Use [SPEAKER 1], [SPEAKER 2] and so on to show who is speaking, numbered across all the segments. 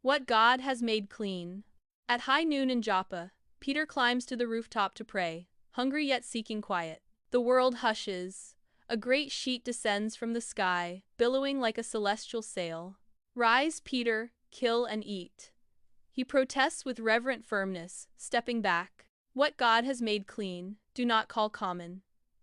[SPEAKER 1] What God has made clean. At high noon in Joppa, Peter climbs to the rooftop to pray, hungry yet seeking quiet. The world hushes. A great sheet descends from the sky, billowing like a celestial sail. Rise, Peter, kill and eat. He protests with reverent firmness, stepping back. What God has made clean, do not call common.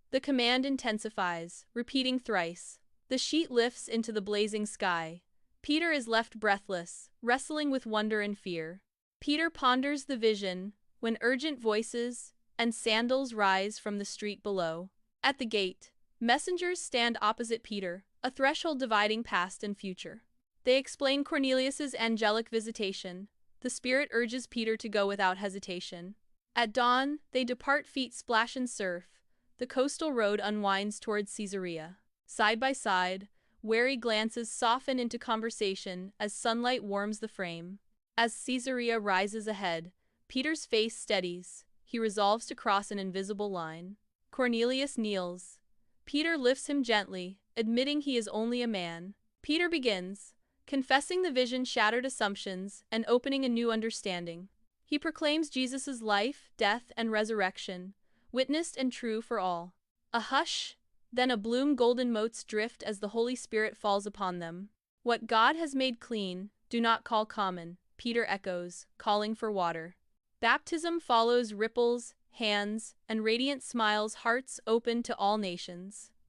[SPEAKER 1] The command intensifies, repeating thrice. The sheet lifts into the blazing sky. Peter is left breathless, wrestling with wonder and fear. Peter ponders the vision, when urgent voices and sandals rise from the street below. At the gate, messengers stand opposite Peter, a threshold dividing past and future. They explain Cornelius's angelic visitation. The Spirit urges Peter to go without hesitation. At dawn, they depart, feet splash in surf. The coastal road unwinds towards Caesarea. Side by side, wary glances soften into conversation as sunlight warms the frame. As Caesarea rises ahead, Peter's face steadies. He resolves to cross an invisible line. Cornelius kneels. Peter lifts him gently, admitting he is only a man. Peter begins, confessing the vision shattered assumptions and opening a new understanding. He proclaims Jesus' life, death, and resurrection, witnessed and true for all. A hush, then a bloom golden motes drift as the Holy Spirit falls upon them. What God has made clean, do not call common, Peter echoes, calling for water. Baptism follows, ripples, hands, and radiant smiles, hearts open to all nations.